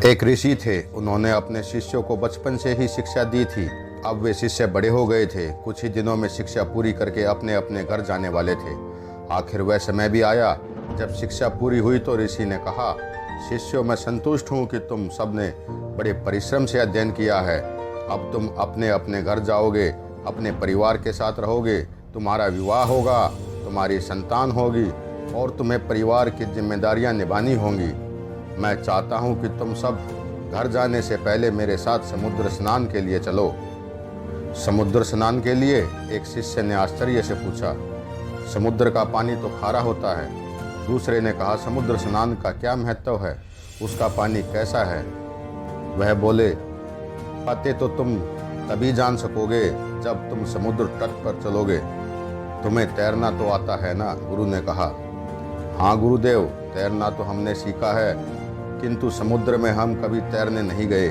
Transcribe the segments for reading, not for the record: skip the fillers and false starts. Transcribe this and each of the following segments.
एक ऋषि थे। उन्होंने अपने शिष्यों को बचपन से ही शिक्षा दी थी। अब वे शिष्य बड़े हो गए थे। कुछ ही दिनों में शिक्षा पूरी करके अपने अपने घर जाने वाले थे। आखिर वह समय भी आया जब शिक्षा पूरी हुई तो ऋषि ने कहा, शिष्यों, मैं संतुष्ट हूँ कि तुम सबने बड़े परिश्रम से अध्ययन किया है। अब तुम अपने अपने घर जाओगे, अपने परिवार के साथ रहोगे, तुम्हारा विवाह होगा, तुम्हारी संतान होगी और तुम्हें परिवार की जिम्मेदारियां निभानी होंगी। मैं चाहता हूं कि तुम सब घर जाने से पहले मेरे साथ समुद्र स्नान के लिए चलो। समुद्र स्नान के लिए? एक शिष्य ने आश्चर्य से पूछा। समुद्र का पानी तो खारा होता है। दूसरे ने कहा, समुद्र स्नान का क्या महत्व है? उसका पानी कैसा है? वह बोले, पते तो तुम तभी जान सकोगे जब तुम समुद्र तट पर चलोगे। तुम्हें तैरना तो आता है ना? गुरु ने कहा। हाँ गुरुदेव, तैरना तो हमने सीखा है, किंतु समुद्र में हम कभी तैरने नहीं गए।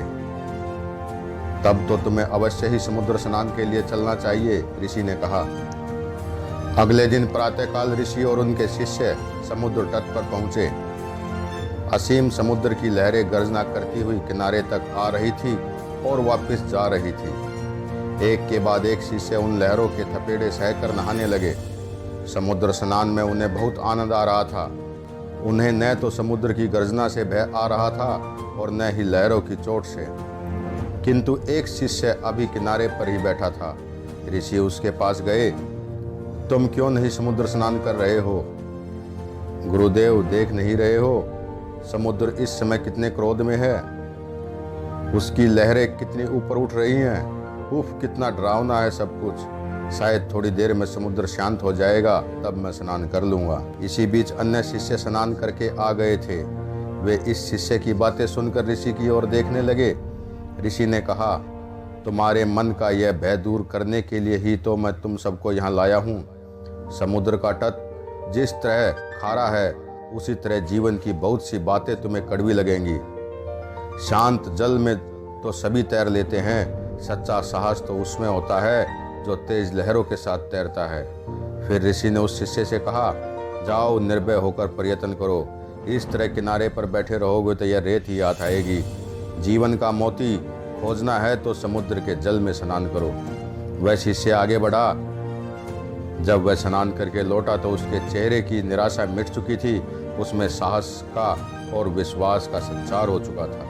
तब तो तुम्हें अवश्य ही समुद्र स्नान के लिए चलना चाहिए, ऋषि ने कहा। अगले दिन प्रातःकाल ऋषि और उनके शिष्य समुद्र तट पर पहुंचे। असीम समुद्र की लहरें गर्जना करती हुई किनारे तक आ रही थी और वापस जा रही थी। एक के बाद एक शिष्य उन लहरों के थपेड़े सहकर नहाने लगे। समुद्र स्नान में उन्हें बहुत आनंद आ रहा था। उन्हें न तो समुद्र की गर्जना से भय आ रहा था और न ही लहरों की चोट से। किंतु एक शिष्य अभी किनारे पर ही बैठा था। ऋषि उसके पास गए। तुम क्यों नहीं समुद्र स्नान कर रहे हो? गुरुदेव, देख नहीं रहे हो समुद्र इस समय कितने क्रोध में है? उसकी लहरें कितनी ऊपर उठ रही हैं। उफ, कितना डरावना है सब कुछ। शायद थोड़ी देर में समुद्र शांत हो जाएगा, तब मैं स्नान कर लूँगा। इसी बीच अन्य शिष्य स्नान करके आ गए थे। वे इस शिष्य की बातें सुनकर ऋषि की ओर देखने लगे। ऋषि ने कहा, तुम्हारे मन का यह भय दूर करने के लिए ही तो मैं तुम सबको यहाँ लाया हूँ। समुद्र का तट जिस तरह खारा है, उसी तरह जीवन की बहुत सी बातें तुम्हें कड़वी लगेंगी। शांत जल में तो सभी तैर लेते हैं, सच्चा साहस तो उसमें होता है जो तेज लहरों के साथ तैरता है। फिर ऋषि ने उस शिष्य से कहा, जाओ, निर्भय होकर प्रयत्न करो। इस तरह किनारे पर बैठे रहोगे तो यह रेत ही याद आएगी। जीवन का मोती खोजना है तो समुद्र के जल में स्नान करो। वह शिष्य आगे बढ़ा। जब वह स्नान करके लौटा तो उसके चेहरे की निराशा मिट चुकी थी। उसमें साहस का और विश्वास का संचार हो चुका था।